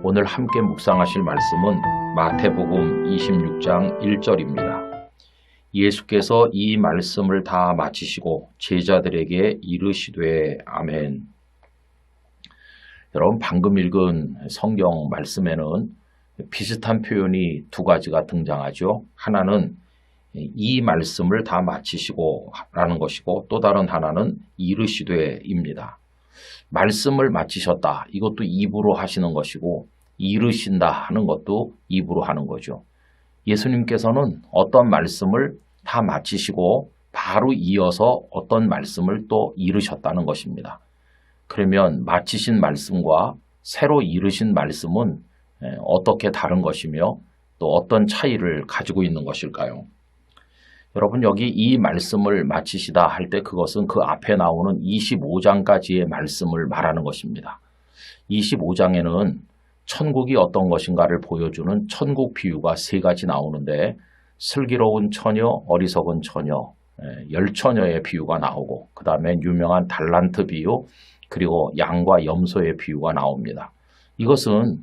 오늘 함께 묵상하실 말씀은 마태복음 26장 1절입니다. 예수께서 이 말씀을 다 마치시고 제자들에게 이르시되 아멘. 여러분, 방금 읽은 성경 말씀에는 비슷한 표현이 두 가지가 등장하죠. 하나는 이 말씀을 다 마치시고 라는 것이고, 또 다른 하나는 이르시되입니다. 말씀을 마치셨다, 이것도 입으로 하시는 것이고, 이르신다 하는 것도 입으로 하는 거죠. 예수님께서는 어떤 말씀을 다 마치시고 바로 이어서 어떤 말씀을 또 이르셨다는 것입니다. 그러면 마치신 말씀과 새로 이르신 말씀은 어떻게 다른 것이며 또 어떤 차이를 가지고 있는 것일까요? 여러분, 여기 이 말씀을 마치시다 할 때 그것은 그 앞에 나오는 25장까지의 말씀을 말하는 것입니다. 25장에는 천국이 어떤 것인가를 보여주는 천국 비유가 세 가지 나오는데, 슬기로운 처녀, 어리석은 처녀, 열처녀의 비유가 나오고, 그 다음에 유명한 달란트 비유, 그리고 양과 염소의 비유가 나옵니다. 이것은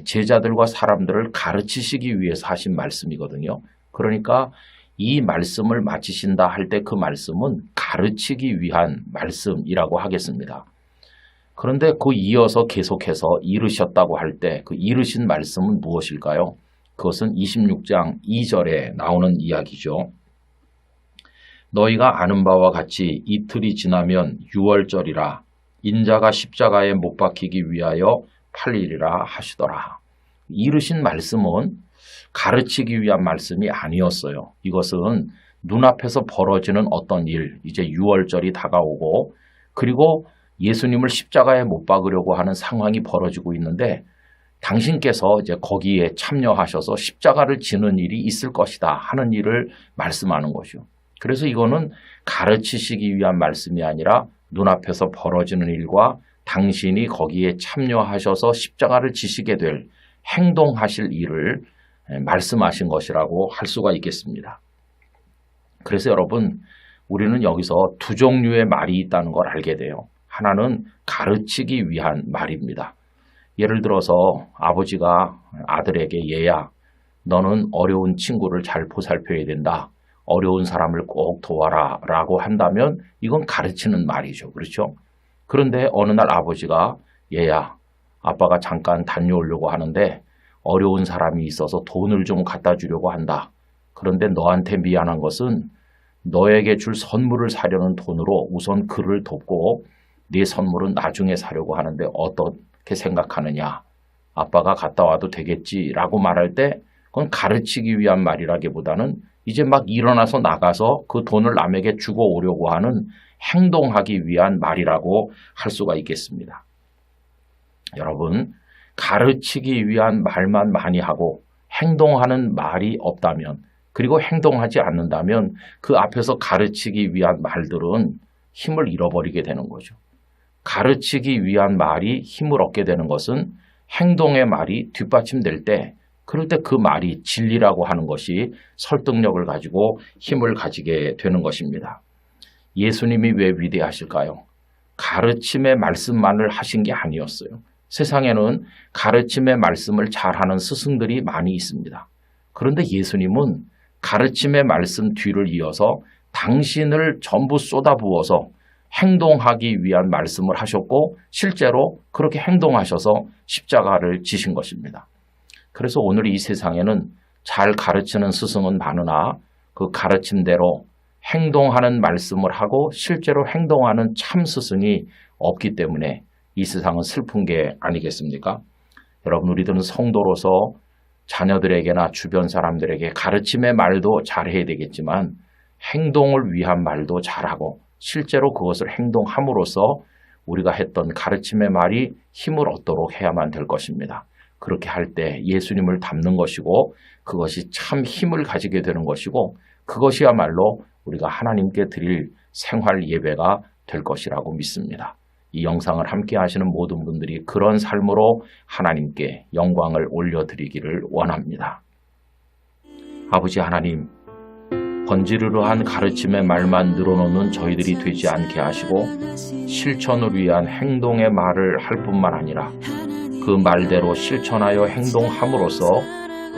제자들과 사람들을 가르치시기 위해서 하신 말씀이거든요. 그러니까 이 말씀을 마치신다 할 때 그 말씀은 가르치기 위한 말씀이라고 하겠습니다. 그런데 그 이어서 계속해서 이르셨다고 할 때 그 이르신 말씀은 무엇일까요? 그것은 26장 2절에 나오는 이야기죠. 너희가 아는 바와 같이 이틀이 지나면 유월절이라 인자가 십자가에 못 박히기 위하여 팔리리라 하시더라. 이르신 말씀은 가르치기 위한 말씀이 아니었어요. 이것은 눈앞에서 벌어지는 어떤 일, 이제 유월절이 다가오고, 그리고 예수님을 십자가에 못 박으려고 하는 상황이 벌어지고 있는데, 당신께서 이제 거기에 참여하셔서 십자가를 지는 일이 있을 것이다 하는 일을 말씀하는 거죠. 그래서 이거는 가르치시기 위한 말씀이 아니라 눈앞에서 벌어지는 일과 당신이 거기에 참여하셔서 십자가를 지시게 될 행동하실 일을 말씀하신 것이라고 할 수가 있겠습니다. 그래서 여러분, 우리는 여기서 두 종류의 말이 있다는 걸 알게 돼요. 하나는 가르치기 위한 말입니다. 예를 들어서 아버지가 아들에게, 얘야, 너는 어려운 친구를 잘 보살펴야 된다, 어려운 사람을 꼭 도와라 라고 한다면 이건 가르치는 말이죠. 그렇죠? 그런데 어느 날 아버지가, 얘야, 아빠가 잠깐 다녀오려고 하는데 어려운 사람이 있어서 돈을 좀 갖다 주려고 한다. 그런데 너한테 미안한 것은 너에게 줄 선물을 사려는 돈으로 우선 그를 돕고 네 선물은 나중에 사려고 하는데 어떻게 생각하느냐? 아빠가 갔다 와도 되겠지라고 말할 때 그건 가르치기 위한 말이라기보다는 이제 막 일어나서 나가서 그 돈을 남에게 주고 오려고 하는 행동하기 위한 말이라고 할 수가 있겠습니다. 여러분, 가르치기 위한 말만 많이 하고 행동하는 말이 없다면, 그리고 행동하지 않는다면 그 앞에서 가르치기 위한 말들은 힘을 잃어버리게 되는 거죠. 가르치기 위한 말이 힘을 얻게 되는 것은 행동의 말이 뒷받침될 때, 그럴 때 그 말이 진리라고 하는 것이 설득력을 가지고 힘을 가지게 되는 것입니다. 예수님이 왜 위대하실까요? 가르침의 말씀만을 하신 게 아니었어요. 세상에는 가르침의 말씀을 잘하는 스승들이 많이 있습니다. 그런데 예수님은 가르침의 말씀 뒤를 이어서 당신을 전부 쏟아부어서 행동하기 위한 말씀을 하셨고, 실제로 그렇게 행동하셔서 십자가를 지신 것입니다. 그래서 오늘 이 세상에는 잘 가르치는 스승은 많으나 그 가르침대로 행동하는 말씀을 하고 실제로 행동하는 참 스승이 없기 때문에 이 세상은 슬픈 게 아니겠습니까? 여러분, 우리들은 성도로서 자녀들에게나 주변 사람들에게 가르침의 말도 잘해야 되겠지만 행동을 위한 말도 잘하고 실제로 그것을 행동함으로써 우리가 했던 가르침의 말이 힘을 얻도록 해야만 될 것입니다. 그렇게 할 때 예수님을 닮는 것이고 그것이 참 힘을 가지게 되는 것이고 그것이야말로 우리가 하나님께 드릴 생활 예배가 될 것이라고 믿습니다. 이 영상을 함께 하시는 모든 분들이 그런 삶으로 하나님께 영광을 올려드리기를 원합니다. 아버지 하나님, 번지르르한 가르침의 말만 늘어놓는 저희들이 되지 않게 하시고 실천을 위한 행동의 말을 할 뿐만 아니라 그 말대로 실천하여 행동함으로써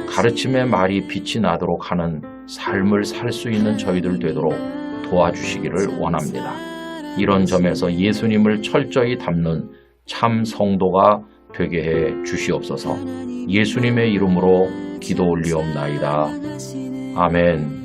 가르침의 말이 빛이 나도록 하는 삶을 살 수 있는 저희들 되도록 도와주시기를 원합니다. 이런 점에서 예수님을 철저히 닮는 참 성도가 되게 해 주시옵소서. 예수님의 이름으로 기도 올리옵나이다. 아멘.